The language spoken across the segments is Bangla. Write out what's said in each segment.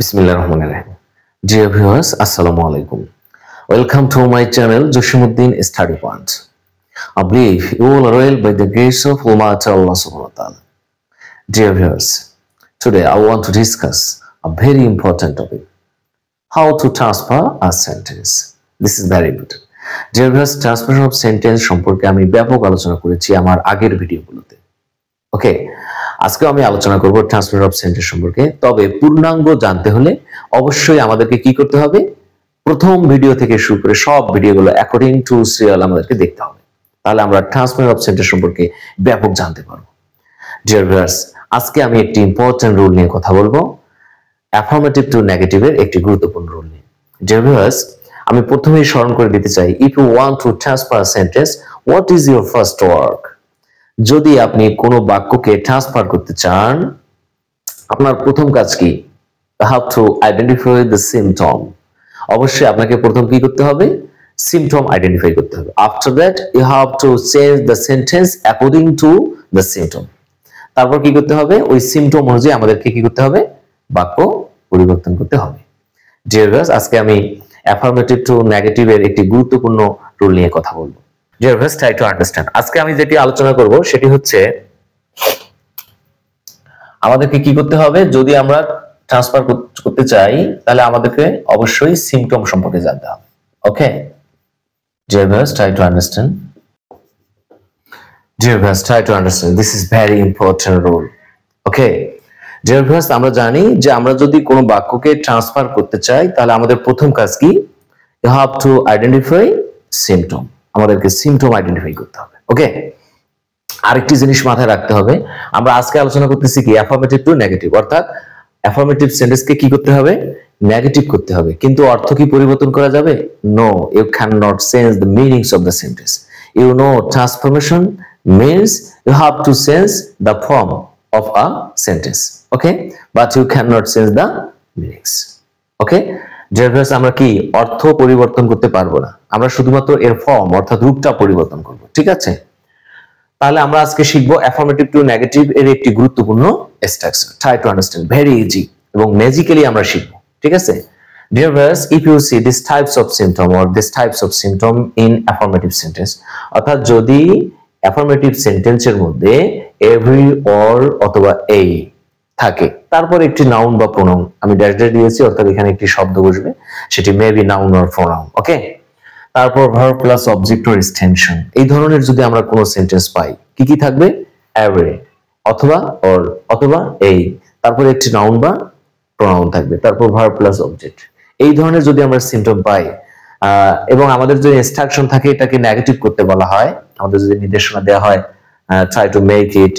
Bismillahirrahmanirrahim. Dear viewers, Assalamu alaikum. Welcome to my channel Joshimuddin Study Point. I believe you all are well by the grace of Almighty Allah subhanahu wa ta'ala. Dear viewers, today I want to discuss a very important topic. How to transfer a sentence. This is very important. Dear viewers, transfer of sentence সম্পর্কে আমি ব্যাপক আলোচনা করেছি আমার আগের ভিডিওগুলোতে। ওকে, আজকে আমি আলোচনা করব ট্রান্সফার অফ সেন্টেন্স সম্পর্কে। তবে পূর্ণাঙ্গ জানতে হলে অবশ্যই আমাদেরকে কি করতে হবে, প্রথম ভিডিও থেকে শুরু করে সব ভিডিওগুলো অ্যাকর্ডিং টু সিরিয়াল আমাদেরকে দেখতে হবে, তাহলে আমরা ট্রান্সফার অফ সেন্টেন্স সম্পর্কে ব্যাপক জানতে পারবো। ডিয়ার ভিউয়ার্স, আজকে আমি একটি ইম্পর্টেন্ট রুল নিয়ে কথা বলবো, অ্যাফার্মেটিভ টু নেগেটিভের একটি গুরুত্বপূর্ণ রুল নিয়ে। ডিয়ার ভিউয়ার্স, আমি প্রথমেই স্মরণ করে দিতে চাই, if you want to transfer a sentence, what is your first work? যদি আপনি কোনো বাক্যকে ট্রান্সফার করতে চান, আপনার প্রথম কাজ কি? Have to identify the symptom. অবশ্যই আপনাকে প্রথম কি করতে হবে? সিম্পটম আইডেন্টিফাই করতে হবে। After that you have to change the sentence according to the symptom. তারপর কি করতে হবে? ওই সিম্পটম অনুযায়ী আমাদেরকে কি করতে হবে? বাক্য পরিবর্তন করতে হবে। ডিয়ার ভিউয়ার্স, আজকে আমি অ্যাফার্মেটিভ টু নেগেটিভের একটি গুরুত্বপূর্ণ রুল নিয়ে কথা বলবো। Dear viewers, try to understand. আজকে আমি যেটি আলোচনা করব সেটি হচ্ছে, আমাদেরকে কি করতে হবে যদি আমরা ট্রান্সফার করতে চাই, তাহলে আমাদেরকে অবশ্যই সিম্পটম সম্পর্কে জানতে হবে। ওকে, dear viewers, try to understand. Dear viewers, try to understand. This is very important rule. Okay, dear viewers, আমরা জানি যে আমরা যদি কোনো বাক্যকে ট্রান্সফার করতে চাই, তাহলে আমাদের প্রথম কাজ কি? You have to identify symptom. আমাদেরকে সিম্পটম আইডেন্টিফাই করতে হবে। ওকে, আরেকটি জিনিস মাথায় রাখতে হবে, আমরা আজকে আলোচনা করতেছি কি? অ্যাফার্মেটিভ টু নেগেটিভ, অর্থাৎ অ্যাফার্মেটিভ সেন্টেন্সকে কি করতে হবে? নেগেটিভ করতে হবে। কিন্তু অর্থ কি পরিবর্তন করা যাবে? No, you can not change the meanings of the sentence. You know, transformation means you have to change the form of a sentence. Okay, but you can not change the meanings. Okay, dear viewers, আমরা কি অর্থ পরিবর্তন করতে পারবো না, আমরা শুধুমাত্র এর ফর্ম অর্থাৎ রূপটা পরিবর্তন করব। ঠিক আছে, তাহলে আমরা আজকে শিখবো অ্যাফার্মেটিভ টু নেগেটিভ এর একটি গুরুত্বপূর্ণ structure. Try to understand, very easy এবং ম্যাজিক্যালি আমরা শিখবো। ঠিক আছে, dear viewers, if you see this types of symptom or this types of symptom in affirmative sentence, অর্থাৎ যদি অ্যাফার্মেটিভ সেন্টেন্সের মধ্যে এভরি, অর অথবা এই থাকে, তারপর একটি নাউন বা প্রোনাউন আমি ড্যাশ ড্যাশ দিয়েছি, অর্থাৎ এখানে একটি শব্দ বসবে, সেটি মেবি নাউন অর প্রোনাউন। ওকে, তারপর verb plus object or extension, এই ধরনের যদি আমরা কোনো সেন্টেন্স পাই, কি কি থাকবে? এভরি, অথবা অর, অথবা এই, তারপর একটি নাউন বা প্রোনাউন থাকবে, তারপর ভার্ব প্লাস অবজেক্ট। এই ধরনের যদি আমরা সিম্পটম পাই এবং আমাদের যদি ইনস্ট্রাকশন থাকে এটাকে নেগেটিভ করতে বলা হয়, আমাদের যদি নির্দেশনা দেওয়া হয় try to make it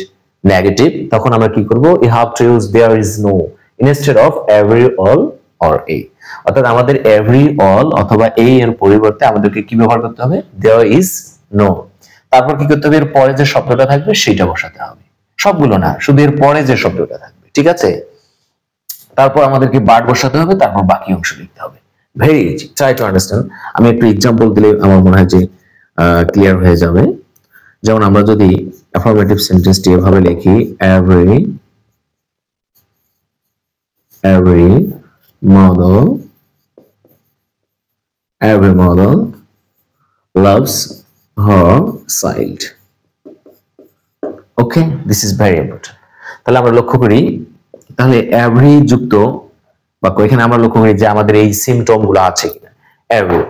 negative, তখন আমরা কি করব? You have to use there is no instead of every, all or এই। অর্থাৎ আমাদের এভরি, অল অথবা এই এর পরিবর্তে আমাদেরকে কি ব্যবহার করতে হবে? There is no. তারপর কি করতে হবে? এর পরে যে শব্দটা থাকবে সেটা বসাতে হবে, সবগুলো না, শুধু এর পরে যে শব্দটা থাকবে। ঠিক আছে, তারপর আমাদেরকে বার্ড বসাতে হবে, তারপর বাকি অংশ লিখতে হবে। Very easy, try to understand. আমি একটু এক্সাম্পল দিলে আমার মনে হয় যে ক্লিয়ার হয়ে যাবে। যেমন আমরা যদি অ্যাফার্মেটিভ সেন্টেন্সটি এভাবে লিখি, every mother loves her child. Okay, this is very important. তাহলে আমরা লক্ষ্য করি, তাহলে এভরি যুক্ত বাক্য, এখানে আমরা লক্ষ্য করি যে আমাদের এই সিম্পটম গুলো আছে কিনা। Every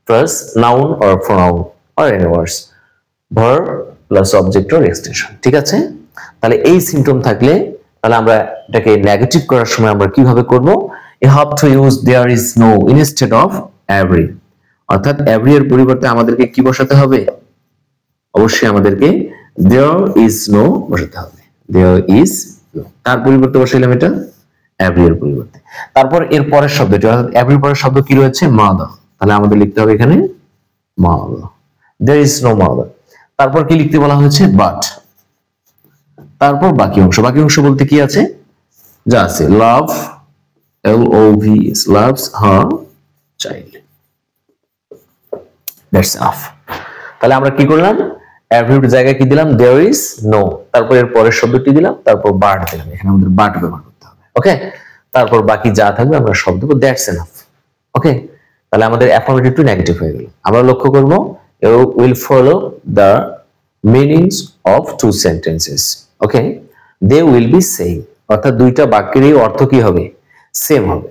plus noun or pronoun or any words, verb plus object or extension. ঠিক আছে, তাহলে এই সিম্পটম থাকলে তাহলে আমরা এটাকে নেগেটিভ করার সময় আমরা কিভাবে করব? You have to use there is no instead of every, অর্থাৎ এভরি এর পরিবর্তে আমাদেরকে কি বসাতে হবে? অবশ্যই আমাদেরকে দেয়ার ইজ নো বসাতে হবে। দেয়ার ইজ নো, তার পরিবর্তে বসাইলাম এটা এভরি এর পরিবর্তে। তারপর এর পরের শব্দটি, অর্থাৎ এভরি পরের শব্দ কি রয়েছে? মাদার, তাহলে আমাদের লিখতে হবে এখানে mother, there is no mother. তারপর কি লিখতে বলা হয়েছে? বাট। তারপর বাকি অংশ, বাকি অংশ বলতে কি আছে? যা আছে, লাভ, LOV, loves her child. That's enough. তাহলে আমরা কি করলাম? এভরির জায়গায় কি দিলাম? there is no, তারপর এর পরের শব্দটি দিলাম, তারপর বাট দিলাম, এখানে আমাদের বাট ব্যবহার করতে হবে। ওকে, তারপর বাকি যা থাকবে আমরা সব দেবো, দ্যাটস এনাফ। ওকে, তাহলে আমাদের অ্যাফার্মেটিভ টু নেগেটিভ হয়ে গেল। আমরা লক্ষ্য করব will follow the meanings of two sentences. Okay, they will be same, অর্থাৎ দুইটা বাক্যেরই অর্থ কি হবে, সেম হবে।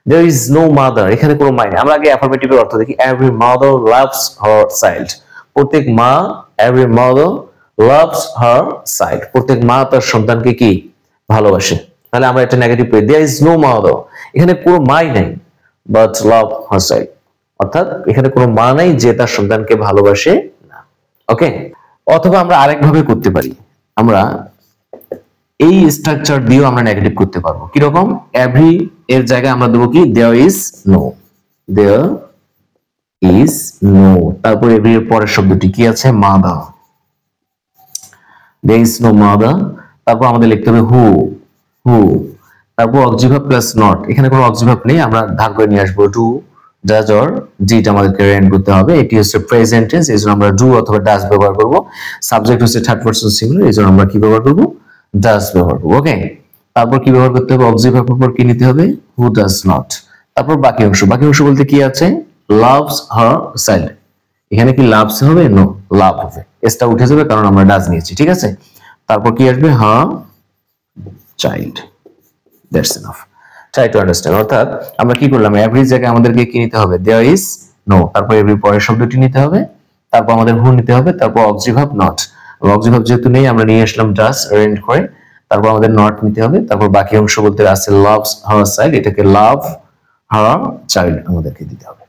দেয়ার ইজ নো মাদার, এখানে কোনো মা নেই। আমরা আগে অ্যাফার্মেটিভের অর্থ দেখি। Every mother loves her child, প্রত্যেক মা, every mother loves her child, প্রত্যেক মা তার সন্তানকে কি ভালোবাসে। তাহলে আমরা একটা নেগেটিভ পেয়ে, দেয়ার ইজ নো মাদার, এখানে কোনো মাই নাই, বাট লাভ হার চাইল্ড, অর্থাৎ এখানে কোনো মা নাই যে তার সন্তানকে ভালোবাসে না। ওকে, অথবা আমরা আরেকভাবে করতে পারি, আমরা এই স্ট্রাকচার দিয়েও আমরা নেগেটিভ করতে পারবো। কিরকম, এভরি এর জায়গায় আমরা দেবো কি, there is no, there is no, তারপর এভরি এর পরের শব্দটি কি আছে, mother, there is no mother, তারপর আমাদের লিখতে হবে হু, হু, তারপর অক্সিভাব প্লাস নট, এখানে কোনো অক্সিভাব নেই, আমরা ধার করে নিয়ে আসবো ডু, ডাজ অর ডিটা আমাদেরকে রেন্ট করতে হবে। এটি হচ্ছে প্রেজেন্ট টেন্স, এই জন্য আমরা ডু অথবা ডাজ ব্যবহার করব। সাবজেক্ট হচ্ছে থার্ড পারসন সিঙ্গুলার, এই জন্য আমরা কি ব্যবহার করব, ডাজ ব্যবহার করব। ওকে, তারপর কি ব্যবহার করতে হবে, অক্সিভাবের পর কি নিতে হবে, হু ডাজ নট, তারপর বাকি অংশ, বাকি অংশ বলতে কি আছে, লাভস হার চাইল্ড, এখানে কি লাভস হবে, নো লাভ হবে, এসটা উঠে যাবে কারণ আমরা ডাজ নিয়েছি, ঠিক আছে। তারপর কি আসবে, her child, that's enough. Try to understand, অর্থাৎ আমরা কি করলাম, এভরি জায়গায় আমাদেরকে কি নিতে হবে, দেয়ার ইজ নো, তারপর এভরি পরের শব্দটি নিতে হবে, তারপর আমাদের হু নিতে হবে, তারপর অক্সিভাব নট, অক্সিভাব যেহেতু নেই আমরা নিয়ে আসলাম ডাজ রেন্ট করে, তারপর আমাদের নট নিতে হবে, তারপর বাকি অংশ বলতে আছে লাভস হার চাইল্ড, এটাকে লাভ হার চাইল্ড আমাদেরকে দিতে হবে।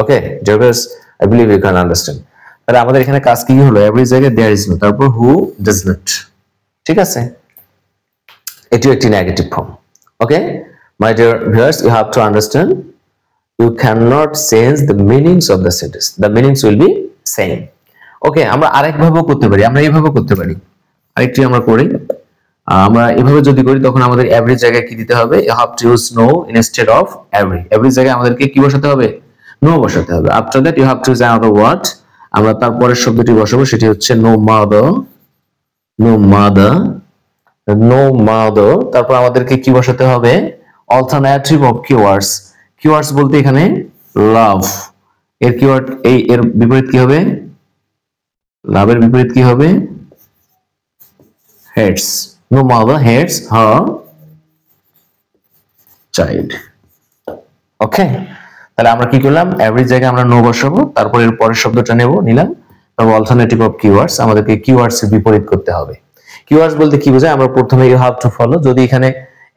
Okay Jarvis, I believe you can understand. তাহলে আমাদের এখানে কাজ কি হলো, এভরি জায়গায় দেয়ার ইজ নো, তারপর হু ডাজ নট, ঠিক আছে, এটিও একটি negative form. Okay my dear viewers, you have to understand, you cannot change the meanings of the sentence, the meanings will be same. ওকে, আমরা আরেকভাবেও করতে পারি, আমরা এইভাবে করতে পারি, আরেকটি আমরা করি, আমরা এভাবে যদি করি তখন আমাদের এভরি জায়গায় কি দিতে হবে, you have to use no instead of every, every জায়গায় আমাদেরকে কি বসাতে হবে, নো বসাতে হবে। after that you have to use another word, আমরা তারপরের শব্দটি বসাবো, সেটি হচ্ছে no mother, no mother, no mother, তারপর আমাদেরকে কি বসাতে হবে, অল্টারনেটিভ অফ কিওয়ার্ডস, কিওয়ার্ডস বলতে এখানে লাভ, এর কিওয়ার্ড এই এর বিপরীত কি হবে, লাভের বিপরীত কি হবে, hates, no mother hates her child. Okay, তাহলে আমরা কি করলাম, এভরি জায়গায় আমরা নো বসাবো, তারপর এর পরের শব্দটা নিলাম, তারপর অল্টারনেটিভ অফ কিওয়ার্ডস, আমাদেরকে কিওয়ার্ডস এর বিপরীত করতে হবে। কিওয়ার্ডস বলতে কি বোঝায়, আমরা প্রথমে ইউ হ্যাভ টু ফলো, যদি এখানে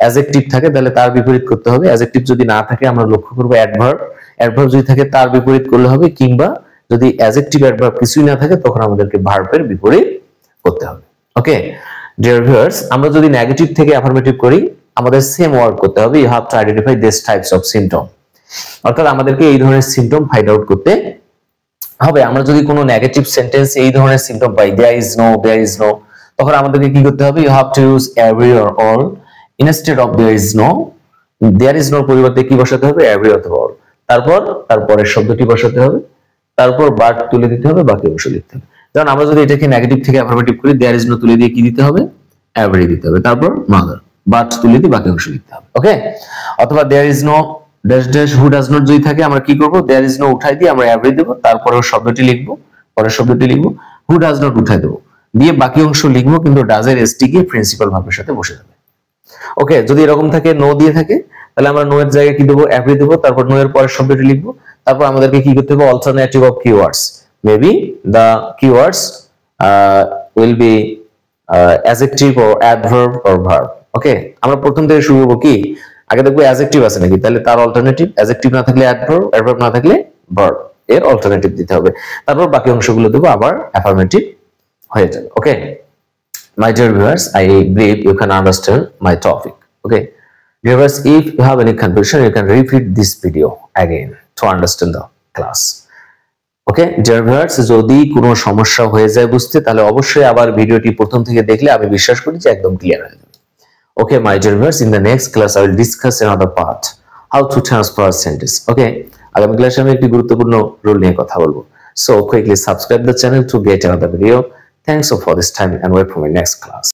অ্যাডজেক্টিভ থাকে তাহলে তার বিপরীত করতে হবে, অ্যাডজেক্টিভ যদি না থাকে আমরা লক্ষ্য করব অ্যাডভার্ব, অ্যাডভার্ব যদি থাকে তার বিপরীত করলে হবে, কিংবা যদি অ্যাডজেক্টিভ অ্যাডভার্ব কিছুই না থাকে তখন আমাদেরকে ভার্বের বিপরীত করতে হবে। ওকে ডিয়ার ভিউয়ার্স, আমরা যদি নেগেটিভ থেকে অ্যাফার্মেটিভ করি আমাদের সেম ওয়ার্ক করতে হবে, you have to identify this types of symptom, অর্থাৎ আমাদেরকে এই ধরনের সিম্পটম ফাইন্ড আউট করতে হবে। আমরা যদি কোনো নেগেটিভ সেন্টেন্স এই ধরনের সিম্পটম পাই, there is no, there is no, তখন আমাদেরকে কি করতে হবে, you have to use every or all instead of there is no, there is no পরিবর্তে কি বসাতে হবে, every অথবা all, তারপর তারপরের শব্দটি বসাতে হবে, তারপর বাট তুলে দিতে হবে, বাকি অংশ লিখতে হবে। যেমন আমরা যদি এটাকে নেগেটিভ থেকে অ্যাফার্মেটিভ করি, there is no তুলে দিয়ে কি দিতে হবে, every দিতে হবে, তারপর mother, বাট তুলে দিয়ে বাকি অংশ লিখতে হবে। ওকে, অথবা there is no dash dash who does not যদি থাকে আমরা কি করব, there is no উঠাই দিয়ে আমরা every দেব, তারপরে শব্দটি লিখবো, পরের শব্দটি লিখবো, who does not উঠাই দেব, দিয়ে বাকি অংশ লিখবো, কিন্তু ডাজ এর এস টি কে প্রিন্সিপাল ভার্বের সাথে বসে যাবে। ওকে, যদি এরকম থাকে নো দিয়ে থাকে তাহলে আমরা নো এর জায়গায় কি দেবো, এভরি দেবো, তারপর নো এর পরের শব্দটি লিখবো, তারপর আমাদেরকে কি করতে হবে, alternative of keywords, maybe the keywords will be adjective or adverb or verb. Okay, আমরা প্রথম থেকে শুরু করব, কি আগে দেখবো অ্যাডজেক্টিভ আছে নাকি, তাহলে তার অল্টারনেটিভ, অ্যাডজেক্টিভ না থাকলে অ্যাডভার্ব, অ্যাডভার্ব না থাকলে ভার্ব, এর অল্টারনেটিভ দিতে হবে, তারপর বাকি অংশগুলো দেবো আবার অ্যাফার্মেটিভ হয়ে যাবে। ওকে my dear viewers, I believe you can understand my topic. Okay dear viewers, if you have any confusion you can repeat this video again to understand the class. Okay dear viewers, যদি কোনো সমস্যা হয়ে যায় বুঝতে তাহলে অবশ্যই আবার ভিডিওটি প্রথম থেকে দেখলে আমি বিশ্বাস করি যে একদম ক্লিয়ার হয়ে যাবে। Okay my dear viewers, in the next class I will discuss another part, how to transfer sentence. Okay, আগামী ক্লাসে আমি একটি গুরুত্বপূর্ণ রুল নিয়ে কথা বলবো। So quickly subscribe the channel to get another video. Thanks for this time and wait for my next class.